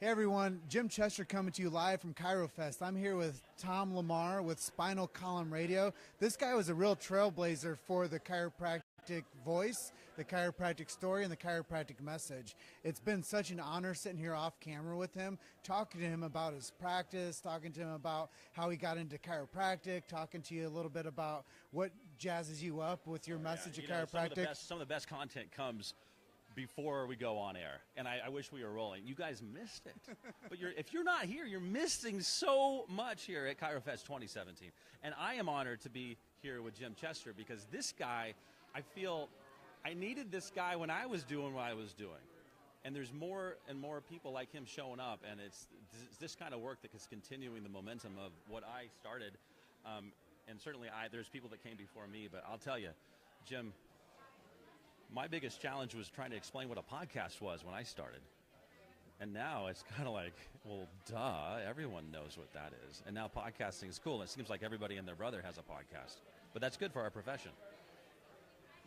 Hey everyone, Jim Chester coming to you live from Chirofest. I'm here with Tom Lamar with Spinal Column Radio. This guy was a real trailblazer for the chiropractic voice, the chiropractic story, and the chiropractic message. It's been such an honor sitting here off camera with him, talking to him about his practice, talking to him about how he got into chiropractic, talking to you a little bit about what jazzes you up with your message of chiropractic. Some of the best content comes before we go on air, and I wish we were rolling. You guys missed it, but if you're not here, you're missing so much here at Chirofest 2017. And I am honored to be here with Jim Chester because this guy, I feel, I needed this guy when I was doing what I was doing. And there's more and more people like him showing up, and it's this kind of work that is continuing the momentum of what I started. And certainly there's people that came before me, but I'll tell you, Jim, my biggest challenge was trying to explain what a podcast was when I started. And now it's kind of like, well, duh, everyone knows what that is. And now podcasting is cool. It seems like everybody and their brother has a podcast. But that's good for our profession.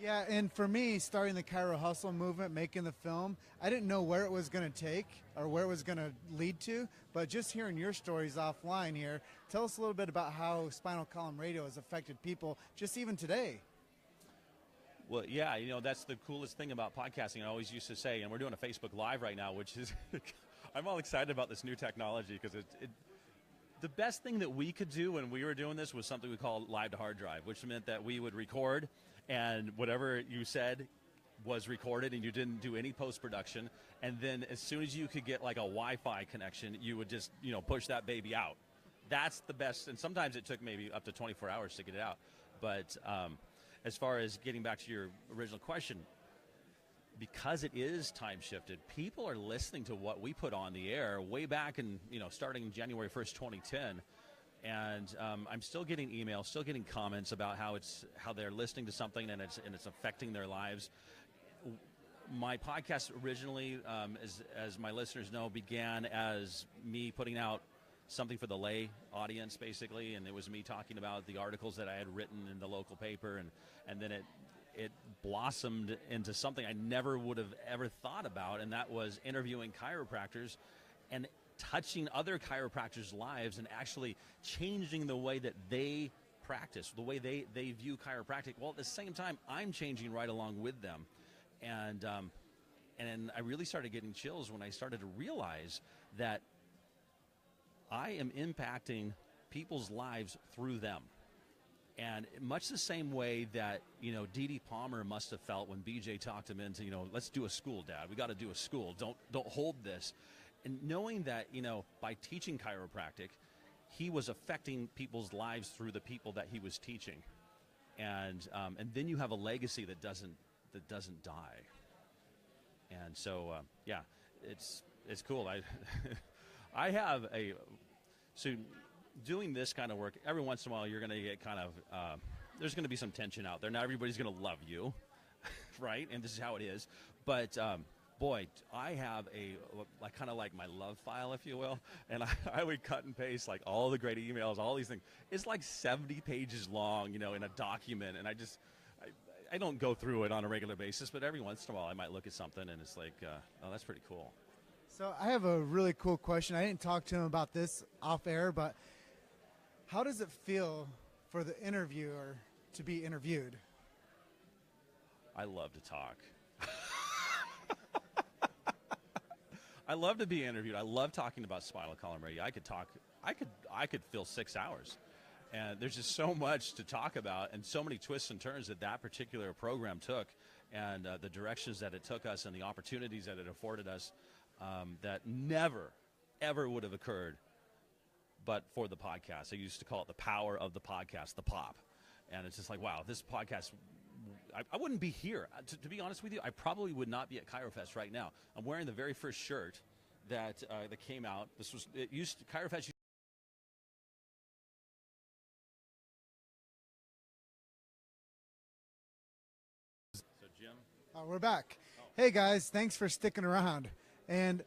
Yeah, and for me, starting the Chiro Hustle movement, making the film, I didn't know where it was going to take or where it was going to lead to. But just hearing your stories offline here, tell us a little bit about how Spinal Column Radio has affected people just even today. Well, yeah, that's the coolest thing about podcasting. I always used to say, and we're doing a Facebook Live right now, which is, I'm all excited about this new technology because the best thing that we could do when we were doing this was something we called live to hard drive, which meant that we would record and whatever you said was recorded and you didn't do any post-production. And then as soon as you could get like a Wi-Fi connection, you would just, push that baby out. That's the best. And sometimes it took maybe up to 24 hours to get it out. But, as far as getting back to your original question, because it is time shifted, people are listening to what we put on the air way back in, starting January 1st, 2010. And I'm still getting emails, still getting comments about how they're listening to something and it's affecting their lives. My podcast originally, as my listeners know, began as me putting out something for the lay audience, basically, and it was me talking about the articles that I had written in the local paper, and then it blossomed into something I never would have ever thought about, and that was interviewing chiropractors and touching other chiropractors' lives and actually changing the way that they practice, the way they view chiropractic. Well, at the same time, I'm changing right along with them, and I really started getting chills when I started to realize that I am impacting people's lives through them. And much the same way that, Dee Palmer must have felt when BJ talked him into, let's do a school, Dad. We got to do a school. Don't hold this. And knowing that, by teaching chiropractic, he was affecting people's lives through the people that he was teaching. And then you have a legacy that doesn't die. And so, yeah, it's cool. So doing this kind of work, every once in a while you're going to get kind of, there's going to be some tension out there. Not everybody's going to love you, right? And this is how it is. But, boy, I have kind of like my love file, if you will. And I would cut and paste like all the great emails, all these things. It's like 70 pages long, in a document. And I don't go through it on a regular basis, but every once in a while I might look at something and it's like, oh, that's pretty cool. So I have a really cool question. I didn't talk to him about this off air, but how does it feel for the interviewer to be interviewed? I love to talk. I love to be interviewed. I love talking about Spinal Column Radio. I could fill 6 hours. And there's just so much to talk about and so many twists and turns that particular program took and the directions that it took us and the opportunities that it afforded us. That never, ever would have occurred but for the podcast. I used to call it the power of the podcast, the pop. And it's just like, wow, this podcast, I wouldn't be here. To be honest with you, I probably would not be at Chirofest right now. I'm wearing the very first shirt that came out. Chirofest. So, Jim? We're back. Hey, guys, thanks for sticking around. And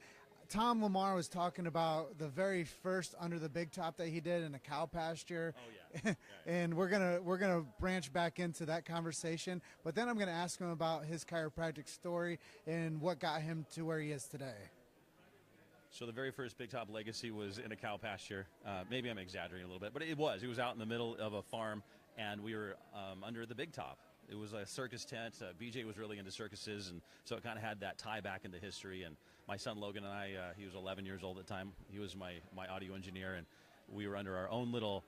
Tom Lamar was talking about the very first Under the Big Top that he did in a cow pasture. Oh, yeah. And we're gonna branch back into that conversation. But then I'm gonna ask him about his chiropractic story and what got him to where he is today. So the very first Big Top legacy was in a cow pasture. Maybe I'm exaggerating a little bit, but it was. It was out in the middle of a farm, and we were under the Big Top. It was a circus tent. BJ was really into circuses, and so it kind of had that tie back into history. And my son Logan and I, he was 11 years old at the time. He was my audio engineer, and we were under our own little.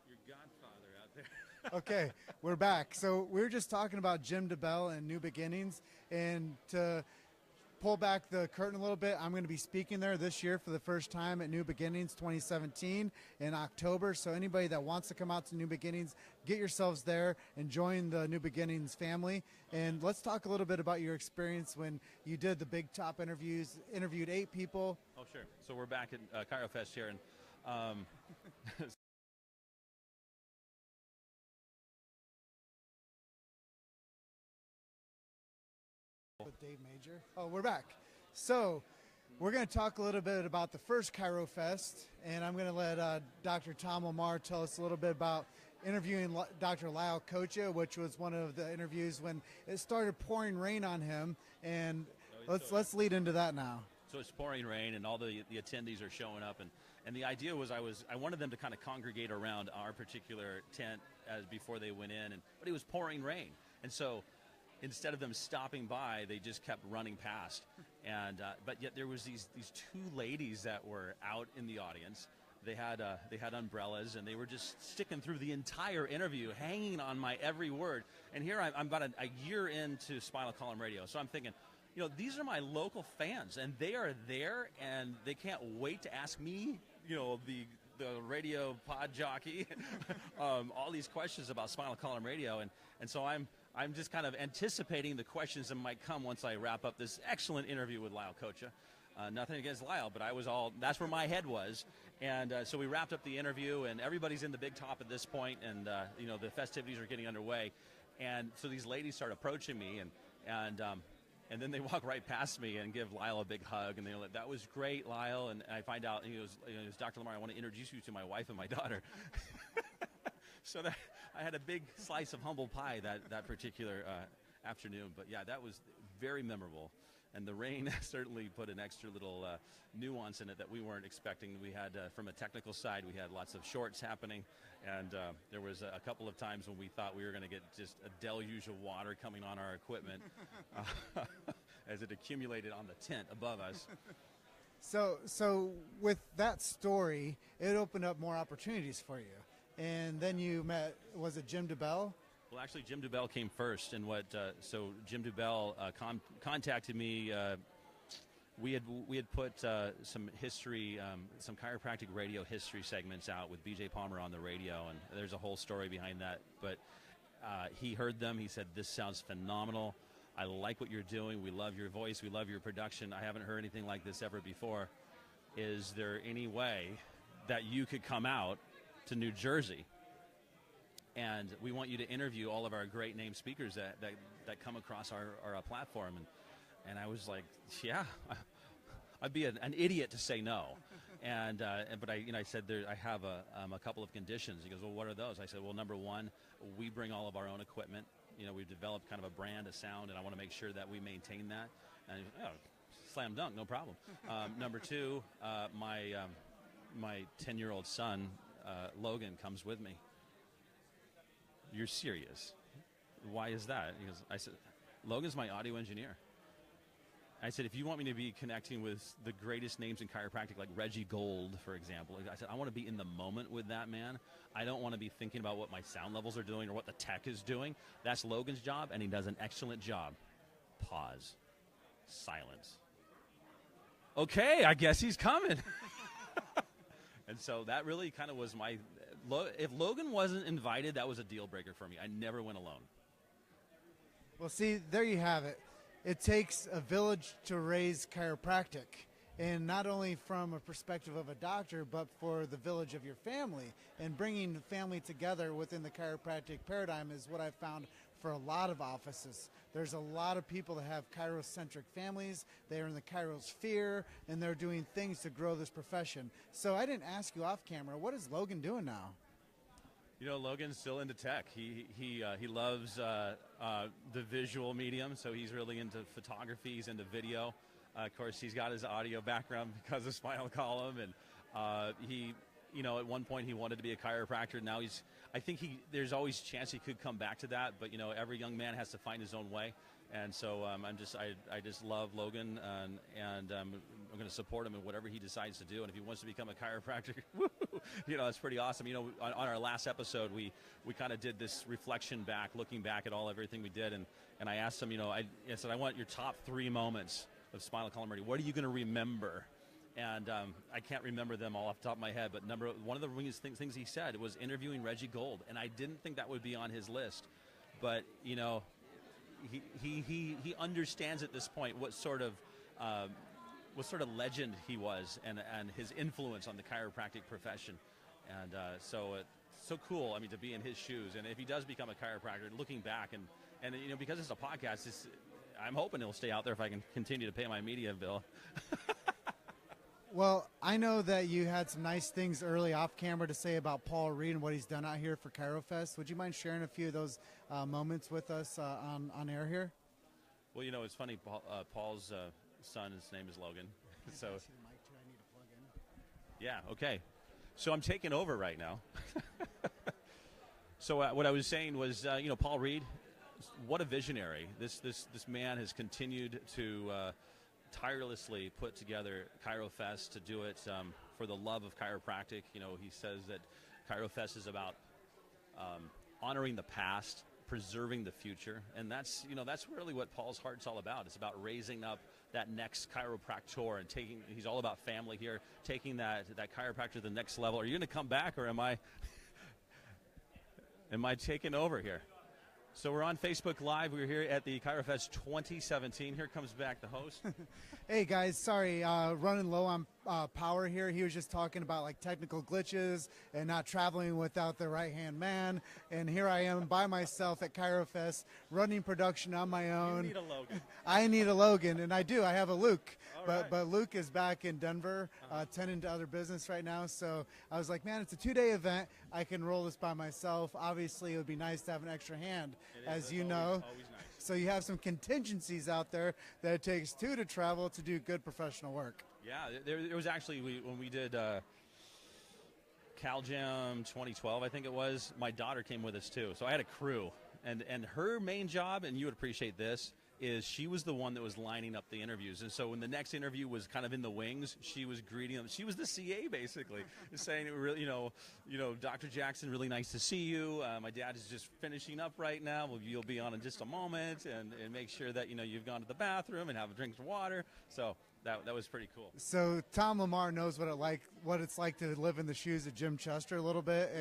Your godfather out there. Okay, we're back. So we were just talking about Jim DeBell and New Beginnings, and to pull back the curtain a little bit, I'm going to be speaking there this year for the first time at New Beginnings 2017 in October. So anybody that wants to come out to New Beginnings, get yourselves there and join the New Beginnings family. And let's talk a little bit about your experience when you did the Big Top interviews, interviewed 8 people. Oh, sure. So we're back at Chirofest here, and with Dave Major. Oh, we're back. So we're going to talk a little bit about the first Chirofest, and I'm going to let Dr. Tom Lamar tell us a little bit about interviewing Dr. Lyle Kocha, which was one of the interviews when it started pouring rain on him. And let's lead into that now. So it's pouring rain, and all the attendees are showing up, and the idea was I wanted them to kind of congregate around our particular tent as before they went in, but it was pouring rain, and so instead of them stopping by, they just kept running past. And but yet there was these 2 ladies that were out in the audience. They had umbrellas, and they were just sticking through the entire interview, hanging on my every word. And here I'm about a year into Spinal Column Radio, so I'm thinking, you know, these are my local fans, and they are there, and they can't wait to ask me, you know, the radio pod jockey, all these questions about Spinal Column Radio, and so I'm just kind of anticipating the questions that might come once I wrap up this excellent interview with Lyle Kocha. Nothing against Lyle, but that's where my head was. And so we wrapped up the interview, and everybody's in the Big Top at this point, and you know, the festivities are getting underway. And so these ladies start approaching me, and then they walk right past me and give Lyle a big hug, and they're like, "That was great, Lyle." And I find out, he goes, "Dr. Lamar, I want to introduce you to my wife and my daughter." So I had a big slice of humble pie that particular afternoon. But yeah, that was very memorable. And the rain certainly put an extra little nuance in it that we weren't expecting. We had, from a technical side, we had lots of shorts happening. And there was a couple of times when we thought we were going to get just a deluge of water coming on our equipment as it accumulated on the tent above us. So with that story, it opened up more opportunities for you. And then you met, was it Jim DeBell? Well, actually, Jim DeBell came first, and so Jim DeBell contacted me. We had put some history, some chiropractic radio history segments out with BJ Palmer on the radio, and there's a whole story behind that. But he heard them. He said, "This sounds phenomenal. I like what you're doing. We love your voice. We love your production. I haven't heard anything like this ever before. Is there any way that you could come out to New Jersey? And we want you to interview all of our great name speakers that come across our platform." And I was like, yeah, I'd be an idiot to say no. But I said I have a couple of conditions. He goes, "Well, what are those?" I said, "Well, number one, we bring all of our own equipment. You know, we've developed kind of a brand, a sound, and I want to make sure that we maintain that." And he goes, "Oh, slam dunk, no problem." Number two, my 10-year-old son, Logan, comes with me. "You're serious? Why is that?" He goes, I said, "Logan's my audio engineer." I said, "If you want me to be connecting with the greatest names in chiropractic, like Reggie Gold, for example," I said, "I want to be in the moment with that man. I don't want to be thinking about what my sound levels are doing or what the tech is doing. That's Logan's job, and he does an excellent job." Pause. Silence. Okay, I guess he's coming. And so that really kind of was if Logan wasn't invited, that was a deal breaker for me. I never went alone. Well, see, there you have it. It takes a village to raise chiropractic, and not only from a perspective of a doctor, but for the village of your family. And bringing the family together within the chiropractic paradigm is what I've found for a lot of offices. There's a lot of people that have chirocentric families. They're in the chirosphere, and they're doing things to grow this profession. So I didn't ask you off camera, what is Logan doing now? You know, Logan's still into tech. He loves the visual medium, so he's really into photography. He's into video. Of course, he's got his audio background because of Spinal Column, and he, you know, at one point he wanted to be a chiropractor. Now I think there's always a chance he could come back to that, but you know, every young man has to find his own way. And so I just love Logan, and I'm going to support him in whatever he decides to do. And if he wants to become a chiropractor, you know, that's pretty awesome. You know, on our last episode, we kind of did this reflection back, looking back at everything we did, and I asked him, you know, I said, I want your top 3 moments of Spinal Column Radio. What are you going to remember? And I can't remember them all off the top of my head, but one of the things he said was interviewing Reggie Gold, and I didn't think that would be on his list, but you know. He understands at this point what sort of legend he was and his influence on the chiropractic profession, and so it's so cool. I mean, to be in his shoes, and if he does become a chiropractor, looking back and you know, because it's a podcast, I'm hoping it'll stay out there if I can continue to pay my media bill. Well, I know that you had some nice things early off camera to say about Paul Reed and what he's done out here for Chirofest. Would you mind sharing a few of those moments with us on air here? Well, you know, it's funny. Paul's son, his name is Logan. So, yeah, okay. So I'm taking over right now. So what I was saying was, you know, Paul Reed, what a visionary. This man has continued to tirelessly put together Chirofest to do it for the love of chiropractic. You know, he says that Chirofest is about honoring the past, preserving the future, and that's really what Paul's heart's all about. It's about raising up that next chiropractor and he's all about family here, taking that chiropractor to the next level. Are you going to come back, or am I taking over here? So we're on Facebook Live. We're here at the Chirofest 2017. Here comes back the host. Hey, guys. Sorry, running low on power here. He was just talking about, like, technical glitches and not traveling without the right-hand man. And here I am by myself at Chirofest, running production on my own. You need a Logan. I need a Logan, and I do. I have a Luke. Right. But Luke is back in Denver, tending to other business right now. So I was like, man, it's a 2-day event. I can roll this by myself. Obviously, it would be nice to have an extra hand, as you know. Always nice. So you have some contingencies out there that it takes 2 to travel to do good professional work. Yeah, there was actually, when we did Cal Jam 2012, I think it was, my daughter came with us too. So I had a crew. And her main job, and you would appreciate this, is she was the one that was lining up the interviews. And so when the next interview was kind of in the wings, she was greeting them. She was the CA, basically, saying, you know, Dr. Jackson, really nice to see you. My dad is just finishing up right now. Well, you'll be on in just a moment, and make sure that, you know, you've gone to the bathroom and have a drink of water. So that was pretty cool. So Tom Lamar knows what it's like to live in the shoes of Jim Chester a little bit,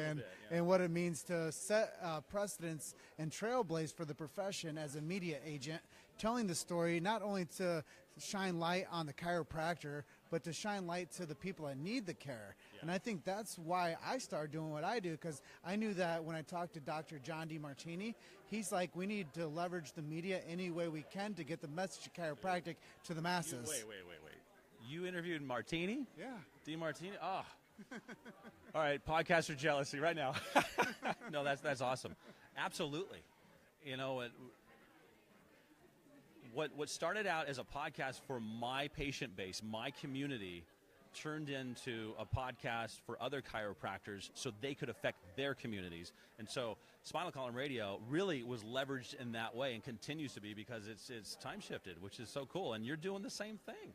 and what it means to set precedents and trailblaze for the profession as a media agent, telling the story not only to shine light on the chiropractor, but to shine light to the people that need the care. Yeah. And I think that's why I started doing what I do, because I knew that when I talked to Dr. John DeMartini, he's like, we need to leverage the media any way we can to get the message of chiropractic to the masses. Wait. You interviewed Martini? Yeah. DeMartini? Oh. All right, podcaster jealousy right now. No, that's awesome. Absolutely. You know, what started out as a podcast for my patient base, my community, turned into a podcast for other chiropractors so they could affect their communities. And so Spinal Column Radio really was leveraged in that way and continues to be, because it's time shifted, which is so cool. And you're doing the same thing.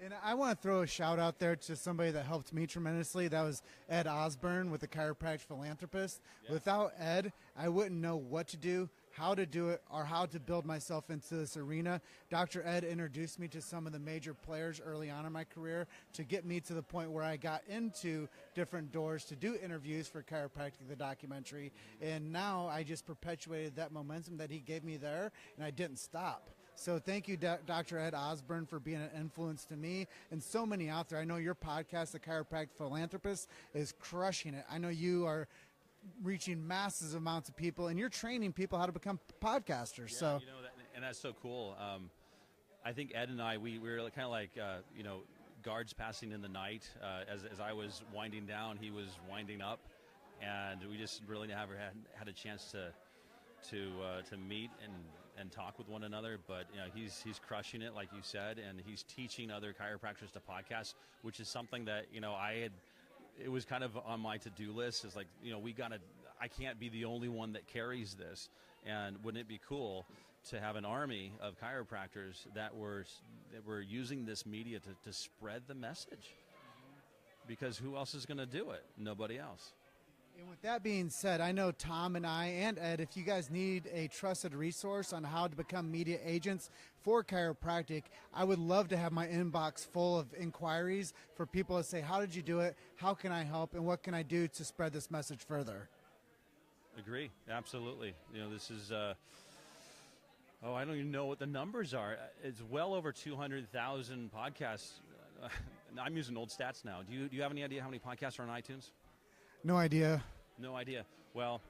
And I want to throw a shout out there to somebody that helped me tremendously. That was Ed Osborne with the Chiropractic Philanthropist. Yeah. Without Ed, I wouldn't know what to do, how to do it, or how to build myself into this arena. Dr. Ed introduced me to some of the major players early on in my career to get me to the point where I got into different doors to do interviews for Chiropractic, the documentary. And now I just perpetuated that momentum that he gave me there, and I didn't stop. So thank you, Dr. Ed Osborne, for being an influence to me and so many out there. I know your podcast, The Chiropractic Philanthropist, is crushing it. I know you are reaching massive amounts of people, and you're training people how to become podcasters. Yeah, so, you know, and that's so cool. I think Ed and I, we were kind of like, you know, guards passing in the night. As I was winding down, he was winding up. and we just really never had a chance to meet and talk with one another. But he's crushing it, like you said, and he's teaching other chiropractors to podcast, which is something that it was kind of on my to-do list. Is like, I can't be the only one that carries this, and wouldn't it be cool to have an army of chiropractors that were using this media to spread the message? Because who else is going to do it? Nobody else. And with that being said, I know Tom and I and Ed, if you guys need a trusted resource on how to become media agents for chiropractic, I would love to have my inbox full of inquiries for people to say, how did you do it? How can I help? And what can I do to spread this message further? Agree. Absolutely. This is, I don't even know what the numbers are. It's well over 200,000 podcasts. I'm using old stats now. Do you have any idea how many podcasts are on iTunes? No idea. No idea. Well,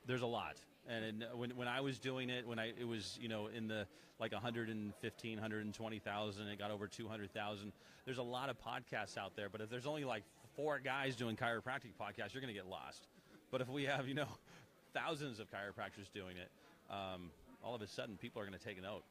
there's a lot. And when I was doing it, it was in the like 115, 120,000, it got over 200,000. There's a lot of podcasts out there, but if there's only like 4 guys doing chiropractic podcasts, you're going to get lost. But if we have thousands of chiropractors doing it, all of a sudden people are going to take note.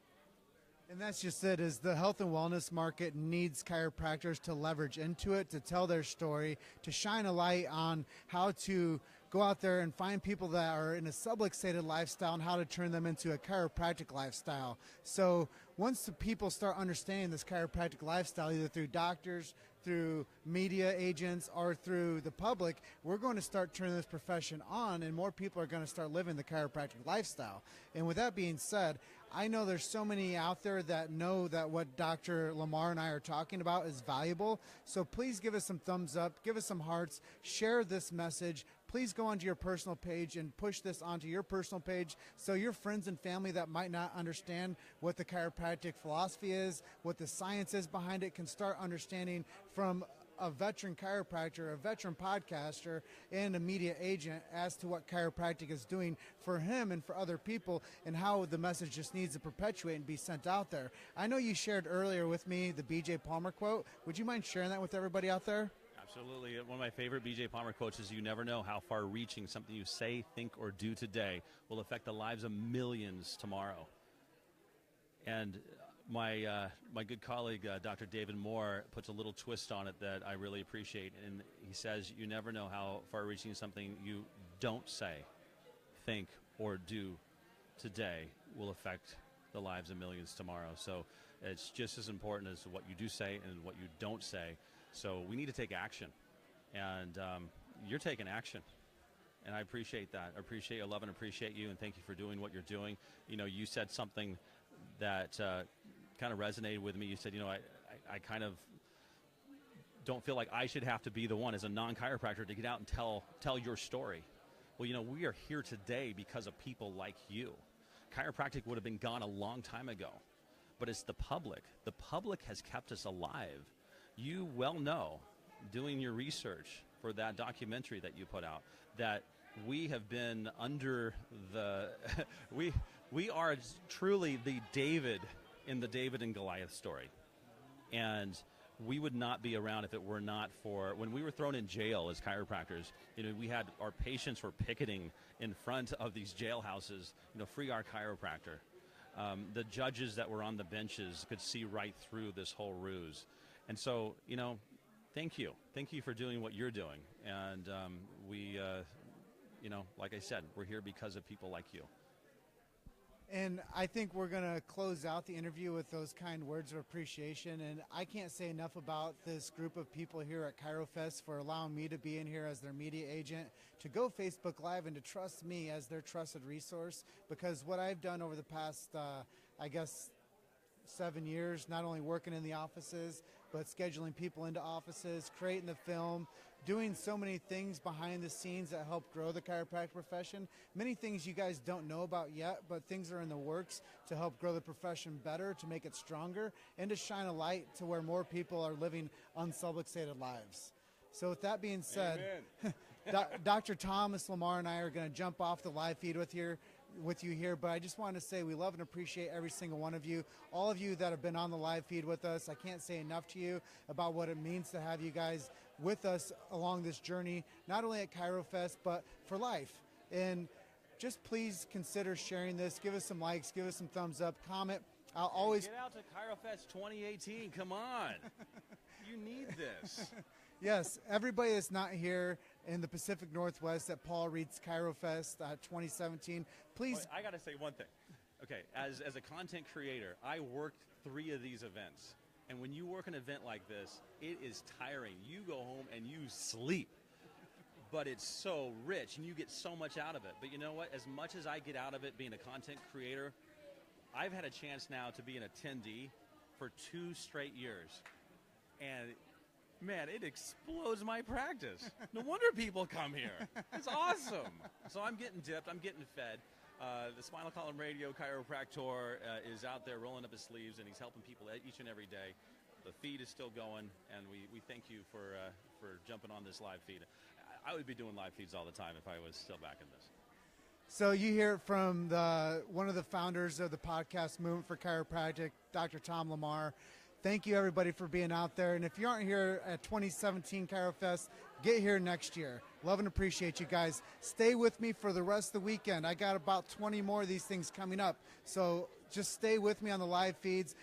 And that's just it, is the health and wellness market needs chiropractors to leverage into it, to tell their story, to shine a light on how to go out there and find people that are in a subluxated lifestyle and how to turn them into a chiropractic lifestyle. So once the people start understanding this chiropractic lifestyle, either through doctors, through media agents, or through the public, we're going to start turning this profession on, and more people are going to start living the chiropractic lifestyle. And with that being said, I know there's so many out there that know that what Dr. Lamar and I are talking about is valuable. So please give us some thumbs up, give us some hearts, share this message. Please go onto your personal page and push this onto your personal page so your friends and family that might not understand what the chiropractic philosophy is, what the science is behind it, can start understanding from a veteran chiropractor, a veteran podcaster, and a media agent as to what chiropractic is doing for him and for other people, and how the message just needs to perpetuate and be sent out there. I know you shared earlier with me the B.J. Palmer quote. Would you mind sharing that with everybody out there? Absolutely. One of my favorite B.J. Palmer quotes is, "You never know how far-reaching something you say, think, or do today will affect the lives of millions tomorrow." And my good colleague, Dr. David Moore, puts a little twist on it that I really appreciate. And he says, you never know how far-reaching something you don't say, think, or do today will affect the lives of millions tomorrow. So it's just as important as what you do say and what you don't say. So we need to take action. And you're taking action. And I appreciate that. I love and appreciate you, and thank you for doing what you're doing. You said something that kind of resonated with me. You said, I kind of don't feel like I should have to be the one as a non-chiropractor to get out and tell your story. Well, we are here today because of people like you. Chiropractic would have been gone a long time ago, but it's the public. The public has kept us alive. You well know, doing your research for that documentary that you put out, that we have been under the we are truly the David in the David and Goliath story. And we would not be around if it were not for, when we were thrown in jail as chiropractors, we had our patients were picketing in front of these jailhouses, free our chiropractor. The judges that were on the benches could see right through this whole ruse. And so, thank you. Thank you for doing what you're doing. And we, like I said, we're here because of people like you. And I think we're going to close out the interview with those kind words of appreciation. And I can't say enough about this group of people here at Chirofest for allowing me to be in here as their media agent, to go Facebook Live, and to trust me as their trusted resource. Because what I've done over the past, 7 years, not only working in the offices, but scheduling people into offices, creating the film, doing so many things behind the scenes that help grow the chiropractic profession. Many things you guys don't know about yet, but things are in the works to help grow the profession better, to make it stronger, and to shine a light to where more people are living unsubluxated lives. So with that being said, Dr. Thomas Lamar and I are going to jump off the live feed with you here, but I just want to say we love and appreciate every single one of you. All of you that have been on the live feed with us. I can't say enough to you about what it means to have you guys with us along this journey, not only at Chirofest, but for life. And just please consider sharing this. Give us some likes, give us some thumbs up, comment. I'll always get out to Chirofest 2018. Come on. You need this. Yes, everybody that's not here in the Pacific Northwest at Paul Reed's Chirofest 2017, please. I got to say one thing. Okay, as a content creator, I worked 3 of these events. And when you work an event like this, it is tiring. You go home and you sleep. But it's so rich and you get so much out of it. But you know what? As much as I get out of it being a content creator, I've had a chance now to be an attendee for 2 straight years. And man, it explodes my practice. No wonder people come here. It's awesome. So I'm getting dipped. I'm getting fed. The Spinal Column Radio chiropractor is out there rolling up his sleeves, and he's helping people each and every day. The feed is still going, and we thank you for jumping on this live feed. I would be doing live feeds all the time if I was still back in this. So you hear it from one of the founders of the podcast movement for chiropractic, Dr. Tom Lamar. Thank you, everybody, for being out there. And if you aren't here at 2017 Chirofest, get here next year. Love and appreciate you guys. Stay with me for the rest of the weekend. I got about 20 more of these things coming up. So just stay with me on the live feeds.